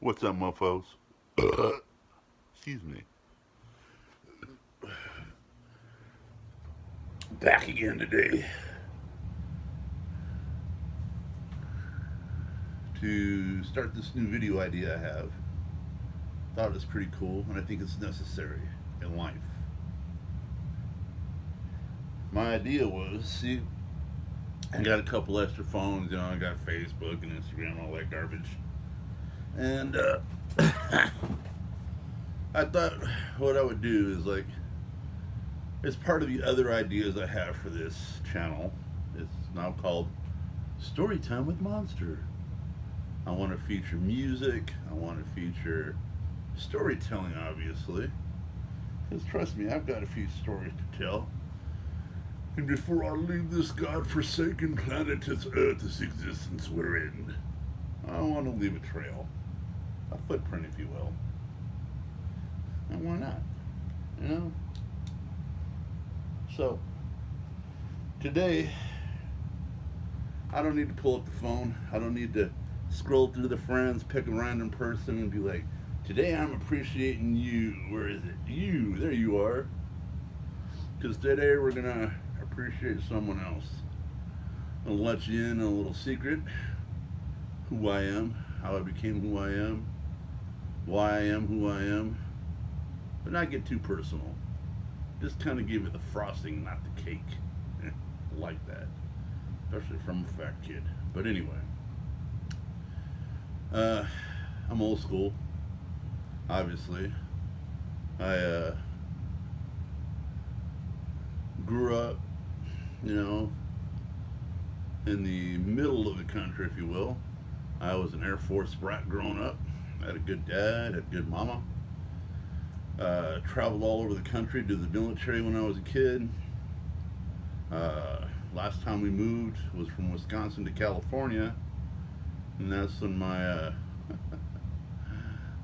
What's up, mofos? Excuse me. Back again today to start this new video idea I have. Thought it was pretty cool, and I think it's necessary in life. My idea was, see, I got a couple extra phones, I got Facebook and Instagram, all that garbage. And I thought what I would do is as part of the other ideas I have for this channel, it's now called Storytime with Monster. I want to feature music, I want to feature storytelling, obviously. Because trust me, I've got a few stories to tell. And before I leave this godforsaken planet, this Earth, this existence we're in, I want to leave a trail. A footprint, if you will. And why not? You know? So, today, I don't need to pull up the phone. I don't need to scroll through the friends, pick a random person, and be like, today I'm appreciating you. Where is it? You. There you are. Because today we're going to appreciate someone else. I'll let you in on a little secret. Who I am, how I became who I am, why I am who I am. But not get too personal. Just kind of give it the frosting, not the cake. Like that. Especially from a fat kid. But anyway. I'm old school. Obviously. I grew up, in the middle of the country, if you will. I was an Air Force brat growing up. I had a good dad, had a good mama. Traveled all over the country, did the military when I was a kid. Last time we moved was from Wisconsin to California, and that's when my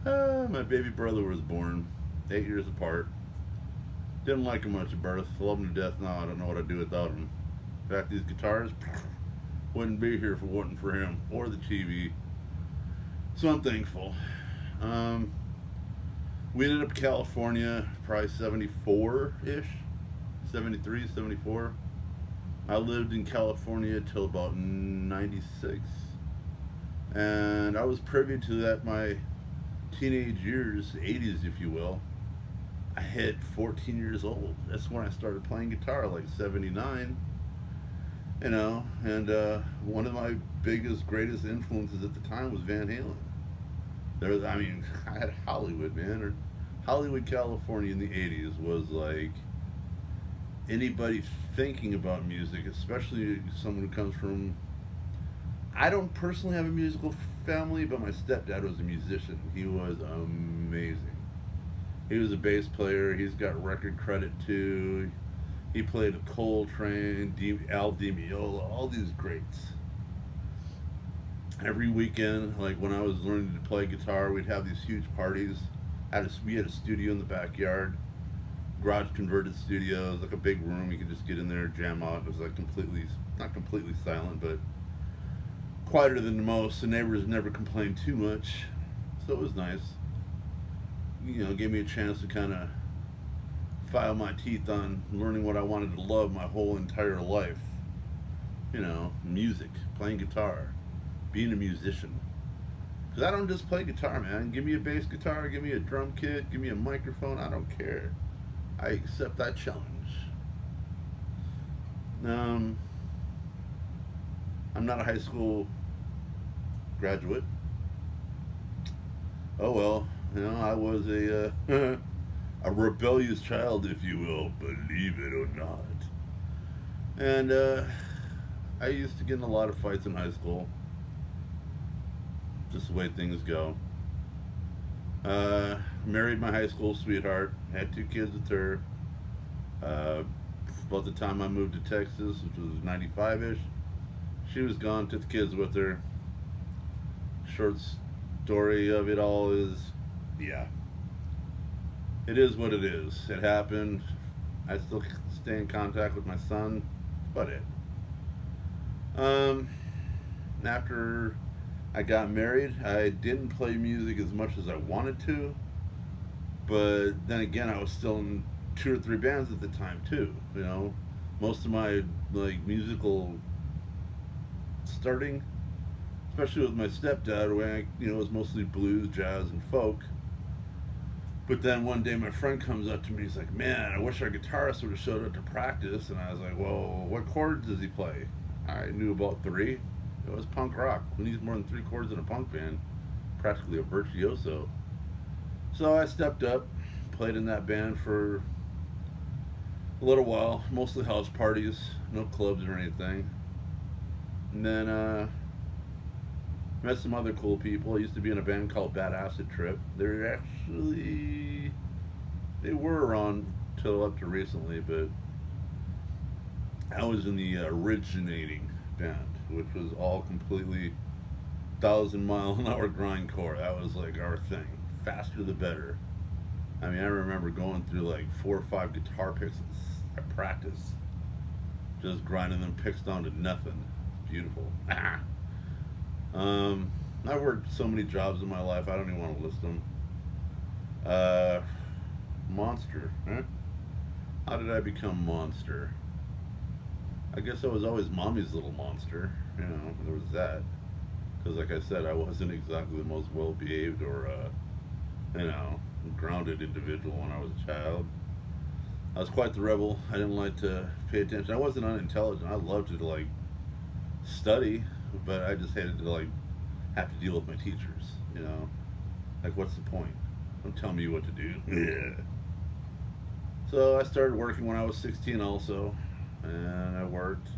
my baby brother was born, 8 years apart. Didn't like him much at birth. Love him to death now. I don't know what I'd do without him. In fact, these guitars wouldn't be here if it wasn't for him or the TV. So I'm thankful. We ended up in California probably 74-ish, 73, 74. I lived in California till about 96. And I was privy to that my teenage years, 80s if you will. I hit 14 years old. That's when I started playing guitar, like 79. And one of my biggest, greatest influences at the time was Van Halen. I had Hollywood, man. Or Hollywood, California in the 80s was like anybody thinking about music, especially someone who comes from. I don't personally have a musical family, but my stepdad was a musician. He was amazing. He was a bass player. He's got record credit too. He played with Coltrane, Al Di Meola, all these greats. Every weekend, like when I was learning to play guitar, we'd have these huge parties. We had a studio in the backyard, garage converted studios, like a big room. You could just get in there, jam out. It was like not completely silent, but quieter than most. The neighbors never complained too much, so it was nice. Gave me a chance to kind of file my teeth on learning what I wanted to love my whole entire life. Music, playing guitar, being a musician. Because I don't just play guitar, man. Give me a bass guitar, give me a drum kit, give me a microphone, I don't care. I accept that challenge. I'm not a high school graduate. Oh well, I was a a rebellious child, if you will, believe it or not. And I used to get in a lot of fights in high school. Just the way things go. Married my high school sweetheart, had 2 kids with her. About the time I moved to Texas, which was 95-ish, she was gone, took the kids with her. Short story of it all is, yeah, it is what it is. It happened. I still stay in contact with my son, but after I got married. I didn't play music as much as I wanted to, but then again, I was still in two or three bands at the time too. You know, most of my like musical starting, especially with my stepdad, where it was mostly blues, jazz, and folk. But then one day my friend comes up to me. He's like, "Man, I wish our guitarist would have showed up to practice." And I was like, "Well, what chords does he play?" I knew about three. It was punk rock. Who needs more than three chords in a punk band? Practically a virtuoso. So I stepped up, played in that band for a little while, mostly house parties, no clubs or anything. And then met some other cool people. I used to be in a band called Bad Acid Trip. They were around till up to recently, but I was in the originating band, which was all completely 1,000 mile an hour grindcore. That was like our thing. Faster the better. I mean, I remember going through like 4 or 5 guitar picks at practice, just grinding them picks down to nothing. Beautiful. um, I've worked so many jobs in my life. I don't even want to list them. Uh, Monster. Huh? How did I become Monster? I guess I was always mommy's little monster. There was that. Because, like I said, I wasn't exactly the most well behaved or, you know, grounded individual when I was a child. I was quite the rebel. I didn't like to pay attention. I wasn't unintelligent. I loved to, like, study, but I just hated to, like, have to deal with my teachers, you know? Like, what's the point? Don't tell me what to do. Yeah. So I started working when I was 16 also, and I worked.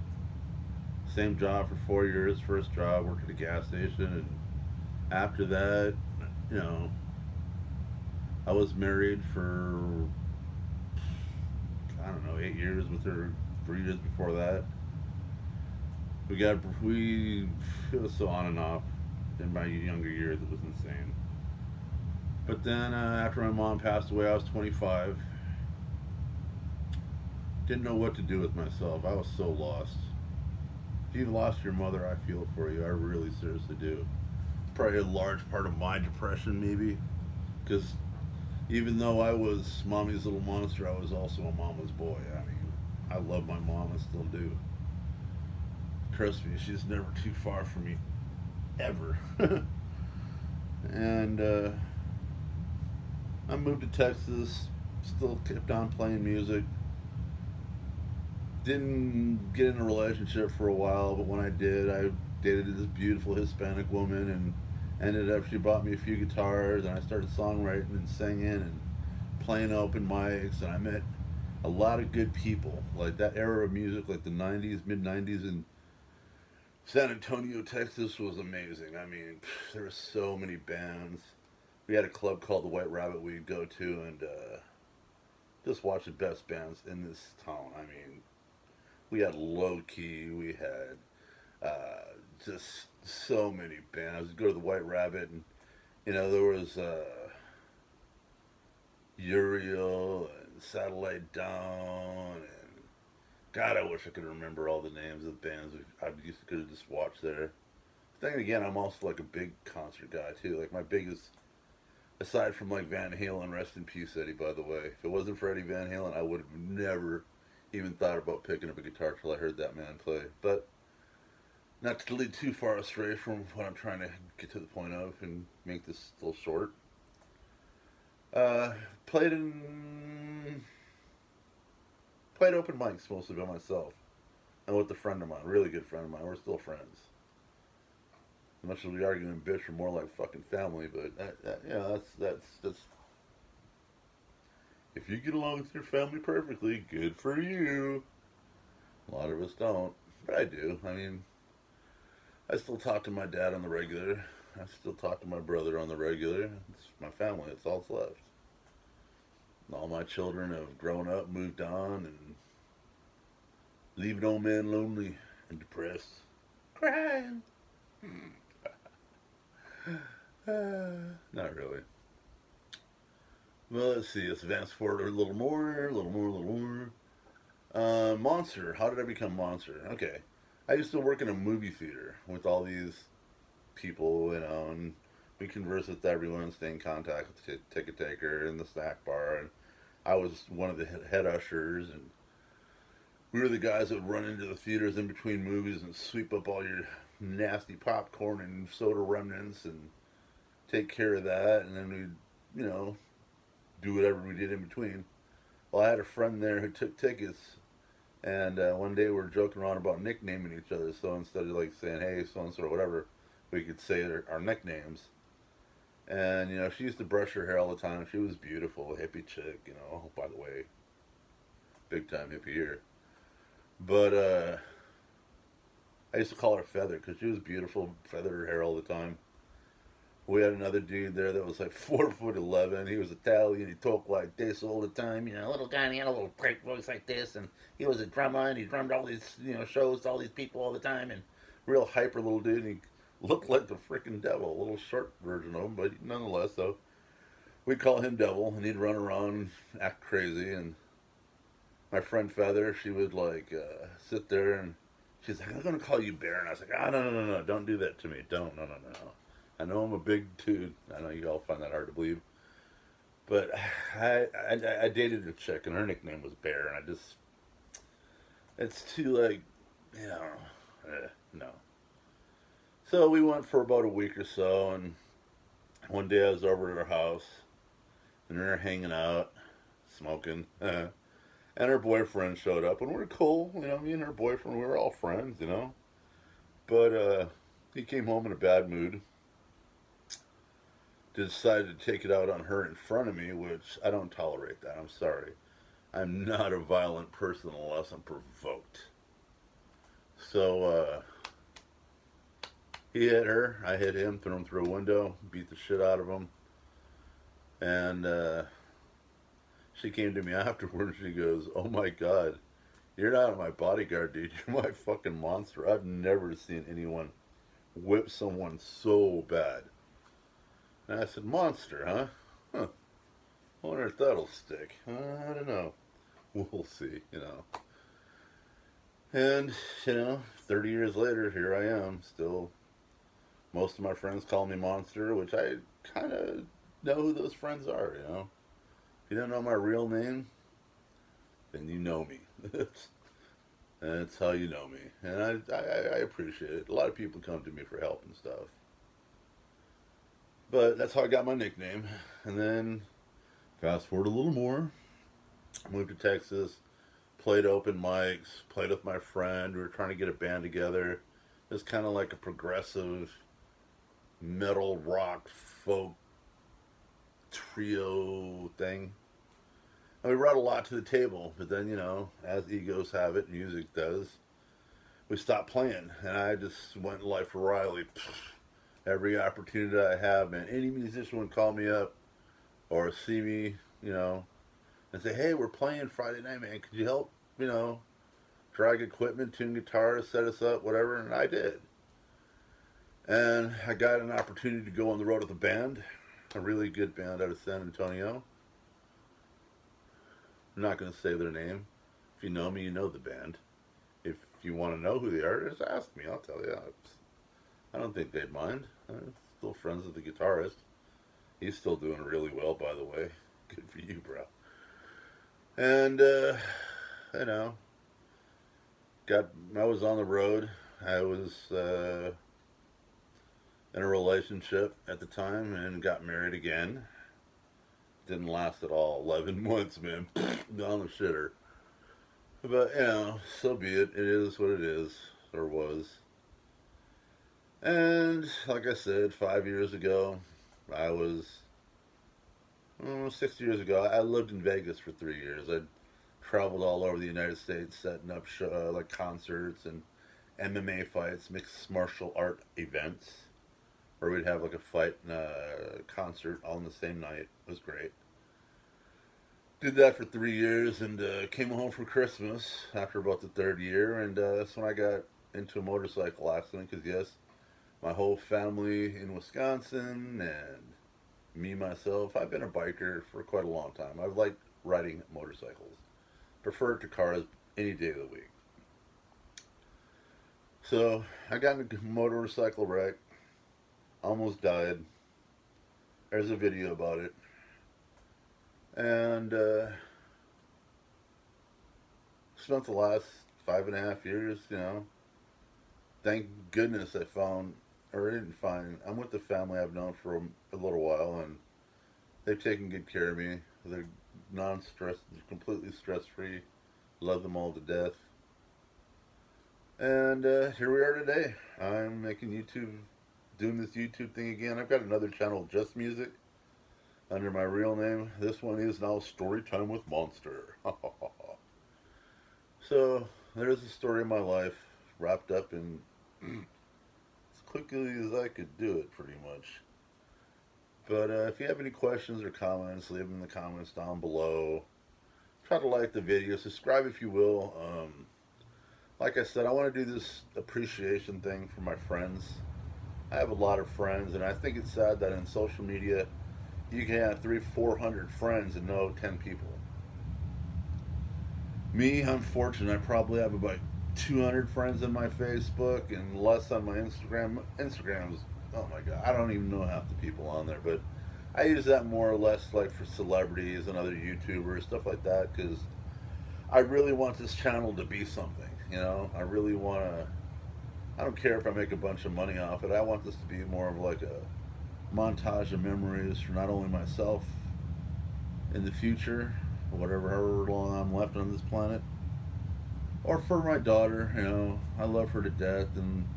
Same job for 4 years. First job, worked at a gas station, and after that, you know, I was married for I don't know 8 years with her. 3 years before that, we it was so on and off in my younger years. It was insane. But then after my mom passed away, I was 25. Didn't know what to do with myself. I was so lost. If you've lost your mother, I feel for you. I really seriously do. Probably a large part of my depression, maybe, because even though I was mommy's little monster, I was also a mama's boy. I mean, I love my mom and still do. Trust me, she's never too far from me, ever. And I moved to Texas, still kept on playing music. Didn't get in a relationship for a while, but when I did, I dated this beautiful Hispanic woman and ended up she bought me a few guitars and I started songwriting and singing and playing open mics and I met a lot of good people. Like that era of music, like the 90s, mid 90s in San Antonio, Texas was amazing. I mean, there were so many bands. We had a club called the White Rabbit we'd go to and just watch the best bands in this town. I mean, we had Low Key, we had just so many bands. I'd go to the White Rabbit, and there was Uriel and Satellite Down, and God, I wish I could remember all the names of the bands I used to could just watch there. But then again, I'm also like a big concert guy too. Like my biggest, aside from like Van Halen, rest in peace, Eddie. By the way, if it wasn't for Eddie Van Halen, I would have never even thought about picking up a guitar till I heard that man play. But not to lead too far astray from what I'm trying to get to the point of and make this a little short. Uh, played in played open mics mostly by myself and with a friend of mine, a really good friend of mine. We're still friends. As much as we argue and bitch, we're more like fucking family. But that's if you get along with your family perfectly, good for you. A lot of us don't, but I do. I mean, I still talk to my dad on the regular. I still talk to my brother on the regular. It's my family. It's all that's left. All my children have grown up, moved on, and leaving old man lonely and depressed, crying. Not really. Well, let's see. Let's advance forward a little more, a little more, a little more. Monster. How did I become Monster? Okay. I used to work in a movie theater with all these people, and we converse with everyone, stay in contact with the ticket taker and the snack bar. And I was one of the head ushers, and we were the guys that would run into the theaters in between movies and sweep up all your nasty popcorn and soda remnants and take care of that. And then we'd, do whatever we did in between. Well, I had a friend there who took tickets, and one day we were joking around about nicknaming each other. So instead of like saying, hey, so and so or whatever, we could say our nicknames. And, she used to brush her hair all the time. She was beautiful, hippie chick, by the way. Big time hippie here. But I used to call her Feather because she was beautiful, feathered her hair all the time. We had another dude there that was like 4'11". He was Italian. He talked like this all the time. A little guy, and he had a little great voice like this. And he was a drummer, and he drummed all these shows to all these people all the time. And real hyper little dude. And he looked like the freaking devil, a little short version of him, but nonetheless, though, we'd call him Devil, and he'd run around and act crazy. And my friend Feather, she would like sit there, and she's like, "I'm gonna call you Bear," and I was like, "Ah, no, no, no, no, don't do that to me, don't, no, no, no, no. I know I'm a big dude. I know you all find that hard to believe, but I dated a chick, and her nickname was Bear, and it's too like, no." So we went for about a week or so, and one day I was over at her house, and we were hanging out, smoking, and her boyfriend showed up, and we were cool, me and her boyfriend, we were all friends, but he came home in a bad mood, decided to take it out on her in front of me, which I don't tolerate that, I'm sorry. I'm not a violent person unless I'm provoked. So, he hit her, I hit him, threw him through a window, beat the shit out of him, and she came to me afterwards. She goes, "Oh my God, you're not my bodyguard, dude. You're my fucking monster. I've never seen anyone whip someone so bad." And I said, "Monster, huh? Huh. I wonder if that'll stick. I don't know. We'll see. And, 30 years later, here I am, still. Most of my friends call me Monster, which I kind of know who those friends are. If you don't know my real name, then you know me. That's how you know me. And I appreciate it. A lot of people come to me for help and stuff. But that's how I got my nickname. And then, fast forward a little more, moved to Texas, played open mics, played with my friend. We were trying to get a band together. It was kind of like a progressive metal, rock, folk trio thing. And we brought a lot to the table, but then, as egos have it, music does, we stopped playing. And I just went life for Riley. Every opportunity I have, man, any musician would call me up or see me, and say, "Hey, we're playing Friday night, man. Could you help, drag equipment, tune guitars, set us up, whatever?" And I did. And I got an opportunity to go on the road with a band, a really good band out of San Antonio. I'm not going to say their name. If you know me, you know the band. If you want to know who they are, just ask me. I'll tell you. I don't think they'd mind. I'm still friends with the guitarist. He's still doing really well, by the way. Good for you, bro. And, you know, I was on the road. I was in a relationship at the time and got married again. Didn't last at all. 11 months, man. Down the shitter. But, so be it. It is what it is, or was. And, like I said, 5 years ago, I was, 6 years ago, I lived in Vegas for 3 years. I traveled all over the United States setting up like concerts and MMA fights, mixed martial art events, where we'd have like a fight and a concert all in the same night. It was great. Did that for 3 years and came home for Christmas after about the third year, and that's when I got into a motorcycle accident. Because yes, my whole family in Wisconsin and me myself, I've been a biker for quite a long time. I've liked riding motorcycles. Prefer it to cars any day of the week. So I got in a motorcycle wreck. almost died. There's a video about it. And spent the last 5.5 years, thank goodness I found, or I didn't find, I'm with the family I've known for a little while, and they've taken good care of me. They're non-stress, completely stress-free. Love them all to death. And here we are today. I'm making YouTube, doing this YouTube thing again. I've got another channel, Just Music, under my real name. This one is now Storytime with Monster. So, there's the story of my life, wrapped up in as quickly as I could do it, pretty much. But if you have any questions or comments, leave them in the comments down below. Try to like the video, subscribe if you will. Like I said, I want to do this appreciation thing for my friends. I have a lot of friends, and I think it's sad that in social media, you can have 300-400 friends and know 10 people. Me, I'm fortunate. I probably have about 200 friends on my Facebook and less on my Instagram. Instagram's, oh my god, I don't even know half the people on there, but I use that more or less like for celebrities and other YouTubers, stuff like that, because I really want this channel to be something. I really want to. I don't care if I make a bunch of money off it. I want this to be more of like a montage of memories for not only myself in the future, whatever, however long I'm left on this planet, or for my daughter. I love her to death, and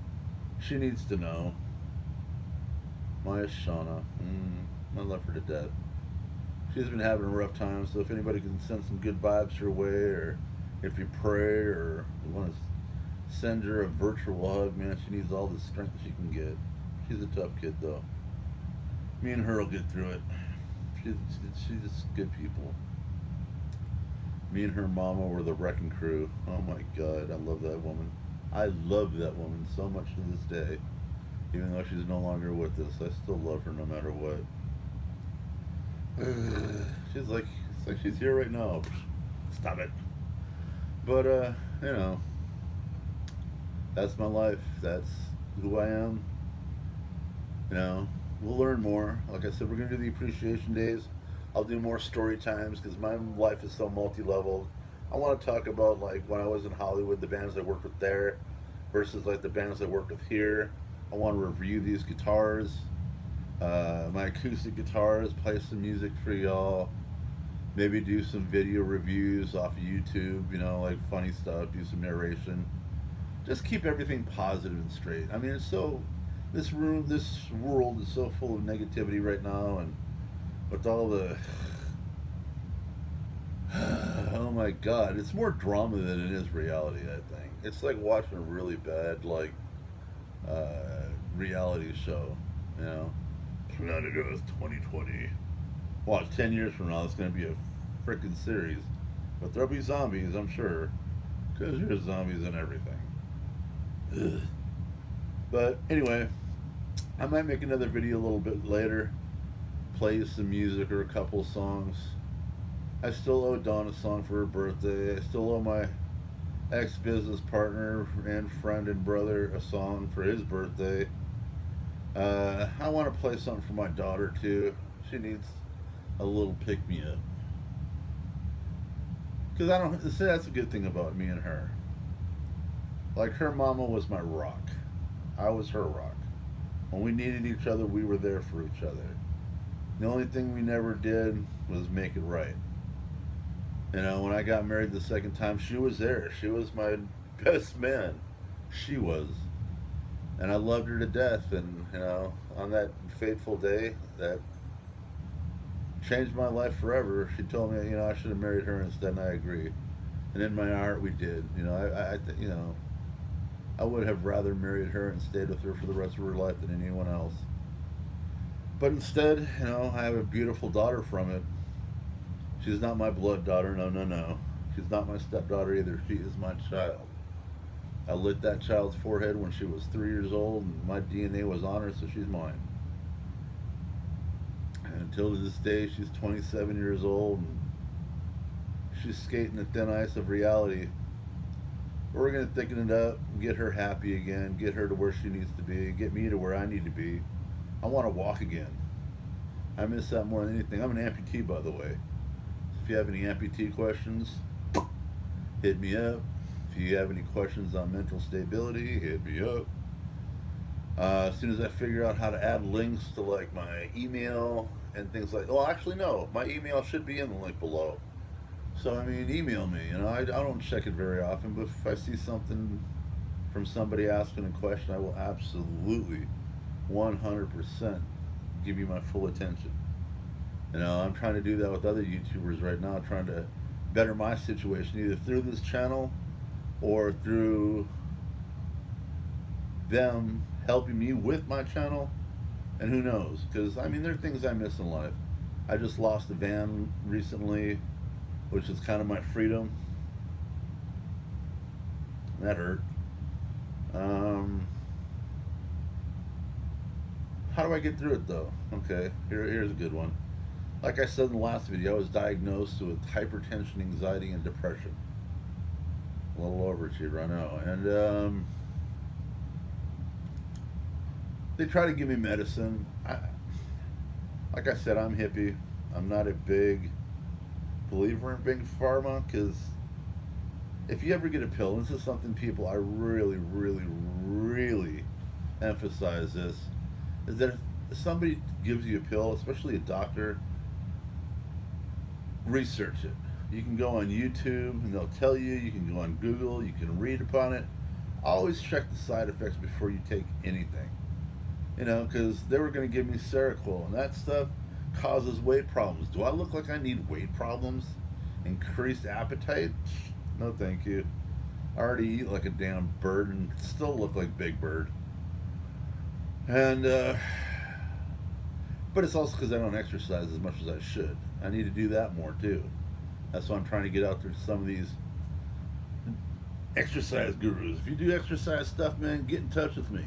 she needs to know. Maya Shauna, I love her to death. She's been having a rough time, so if anybody can send some good vibes her way, or if you pray, or you want to send her a virtual hug, man, she needs all the strength she can get. She's a tough kid, though. Me and her will get through it. She's just good people. Me and her mama were the wrecking crew. Oh my god, I love that woman. I love that woman so much to this day. Even though she's no longer with us, I still love her no matter what. It's like she's here right now. Stop it. But that's my life. That's who I am. We'll learn more. Like I said, we're gonna do the appreciation days. I'll do more story times because my life is so multi-level. I want to talk about like when I was in Hollywood, the bands I worked with there, versus like the bands I worked with here. I want to review these guitars, my acoustic guitars, play some music for y'all. Maybe do some video reviews off of YouTube, like funny stuff, do some narration. Just keep everything positive and straight. I mean, this world is so full of negativity right now, and with all the, oh my god, it's more drama than it is reality. I think it's like watching a really bad reality show. Planet Earth 2020. Watch 10 years from now, it's going to be a freaking series. But there'll be zombies, I'm sure. Because there's zombies in everything. Ugh. But anyway, I might make another video a little bit later. Play some music or a couple songs. I still owe Dawn a song for her birthday. I still owe my ex-business partner and friend and brother a song for his birthday. I want to play something for my daughter too. She needs a little pick-me-up. Because see, that's a good thing about me and her. Like, her mama was my rock. I was her rock. When we needed each other, we were there for each other. The only thing we never did was make it right. When I got married the second time, she was there. She was my best man. She was. And I loved her to death. And, on that fateful day, that changed my life forever. She told me, I should have married her instead, and I agreed. And in my heart, we did. I would have rather married her and stayed with her for the rest of her life than anyone else. But instead, I have a beautiful daughter from it. She's not my blood daughter, no. She's not my stepdaughter either. She is my child. I lit that child's forehead when she was 3 years old, and my DNA was on her, so she's mine. And until this day, she's 27 years old, and she's skating the thin ice of reality. We're going to thicken it up, get her happy again, get her to where she needs to be, get me to where I need to be. I want to walk again. I miss that more than anything. I'm an amputee, by the way. If you have any amputee questions, hit me up. If you have any questions on mental stability, hit me up. As soon as I figure out how to add links to like my email and things like, well, actually no, my email should be in the link below. So I mean, email me. You know, I don't check it very often, but if I see something from somebody asking a question, I will absolutely 100% give you my full attention. You know, I'm trying to do that with other YouTubers right now, trying to better my situation either through this channel or through them helping me with my channel. And who knows? Because, I mean, there are things I miss in life. I just lost a van recently, which is kind of my freedom. That hurt. Um, how do I get through it though? Okay, here's a good one. Like I said in the last video, I was diagnosed with hypertension, anxiety, and depression. A little overachiever, I know. And they try to give me medicine. Like I said, I'm hippie. I'm not a big believer in big pharma because if you ever get a pill, this is something people I really, really, really emphasize this, is that if somebody gives you a pill, especially a doctor, research it. You can go on YouTube and they'll tell you. You can go on Google. You can read upon it. Always check the side effects before you take anything. You know, because they were going to give me Seroquel, and that stuff causes weight problems. Do I look like I need weight problems? Increased appetite? No, thank you. I already eat like a damn bird and still look like Big Bird. And, but it's also because I don't exercise as much as I should. I need to do that more too. That's why I'm trying to get out there to some of these exercise gurus. If you do exercise stuff, man, get in touch with me.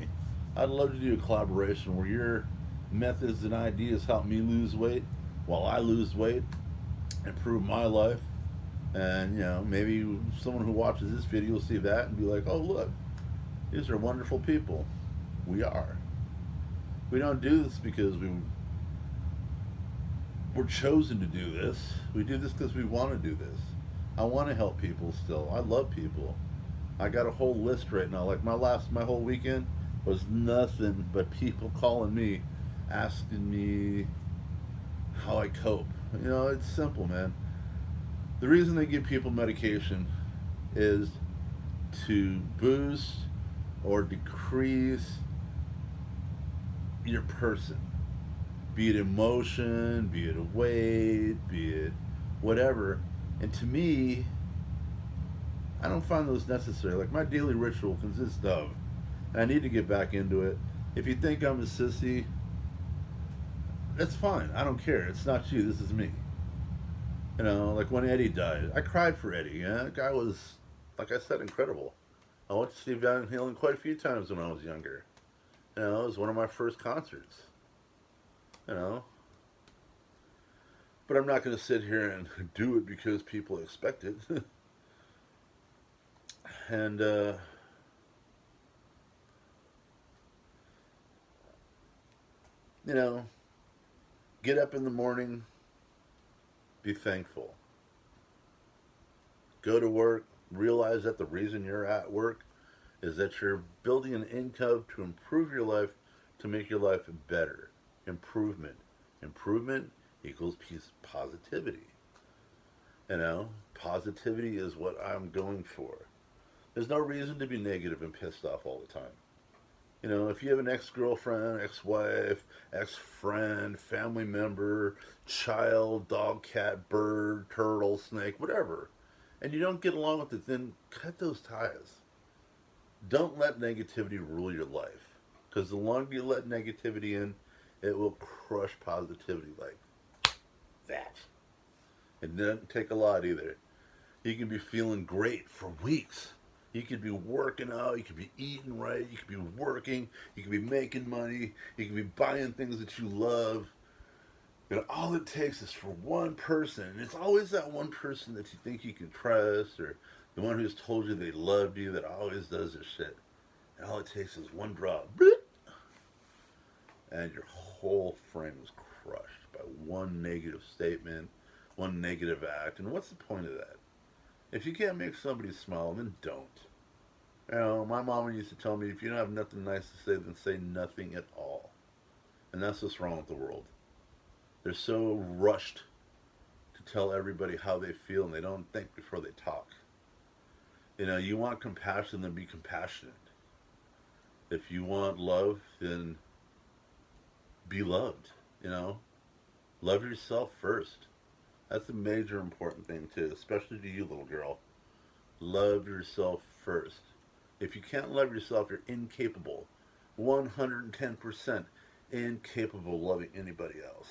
I'd love to do a collaboration where your methods and ideas help me lose weight while I lose weight, improve my life. And, you know, maybe someone who watches this video will see that and be like, oh, look, these are wonderful people. We are. We don't do this because we're chosen to do this. We do this because we want to do this. I want to help people still. I love people. I got a whole list right now. Like my whole weekend was nothing but people calling me, asking me how I cope. You know, it's simple, man. The reason they give people medication is to boost or decrease your person, be it emotion, be it weight, be it whatever. And to me, I don't find those necessary. Like my daily ritual consists of, and I need to get back into it. If you think I'm a sissy, that's fine. I don't care. It's not you. This is me. You know, like when Eddie died, I cried for Eddie. Yeah, that guy was, like I said, incredible. I went to see Van Halen quite a few times when I was younger. You know, it was one of my first concerts. You know, but I'm not going to sit here and do it because people expect it. And you know, get up in the morning, be thankful. Go to work, realize that the reason you're at work is that you're building an income to improve your life, to make your life better. Improvement. Improvement equals peace, positivity. You know, positivity is what I'm going for. There's no reason to be negative and pissed off all the time. You know, if you have an ex-girlfriend, ex-wife, ex-friend, family member, child, dog, cat, bird, turtle, snake, whatever, and you don't get along with it, then cut those ties. Don't let negativity rule your life. Because the longer you let negativity in, it will crush positivity like that. It doesn't take a lot either. You can be feeling great for weeks. You could be working out, you could be eating right, you could be working, you could be making money, you could be buying things that you love. And all it takes is for one person, and it's always that one person that you think you can trust, or the one who's told you they loved you, that always does this shit. And all it takes is one drop. and your whole frame is crushed by one negative statement, one negative act. And what's the point of that? If you can't make somebody smile, then don't. You know, my mama used to tell me, if you don't have nothing nice to say, then say nothing at all. And that's what's wrong with the world. They're so rushed to tell everybody how they feel, and they don't think before they talk. You know, you want compassion, then be compassionate. If you want love, then be loved. You know, love yourself first. That's a major important thing too, especially to you, little girl. Love yourself first. If you can't love yourself, you're incapable. 110% incapable of loving anybody else.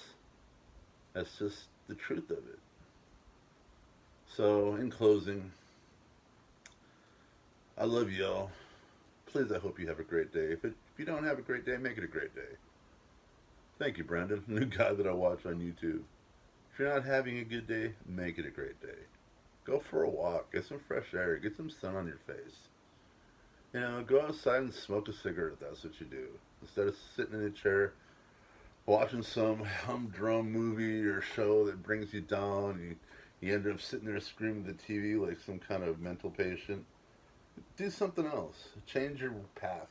That's just the truth of it. So, in closing, I love y'all. Please, I hope you have a great day. If you don't have a great day, make it a great day. Thank you, Brandon, new guy that I watch on YouTube. If you're not having a good day, make it a great day. Go for a walk, get some fresh air, get some sun on your face. You know, go outside and smoke a cigarette if that's what you do. Instead of sitting in a chair watching some humdrum movie or show that brings you down, you end up sitting there screaming at the TV like some kind of mental patient. Do something else. Change your path.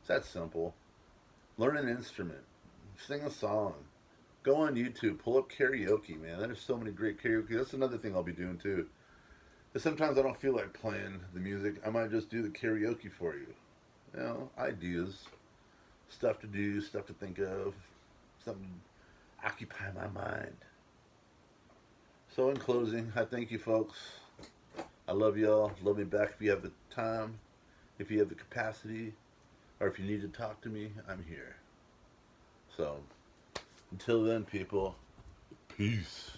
It's that simple. Learn an instrument. Sing a song. Go on YouTube. Pull up karaoke, man. There's so many great karaoke. That's another thing I'll be doing too. But sometimes I don't feel like playing the music. I might just do the karaoke for you. You know, ideas, stuff to do, stuff to think of, something to occupy my mind. So in closing, I thank you folks. I love y'all. Love me back if you have the time, if you have the capacity, or if you need to talk to me, I'm here. So until then, people, peace.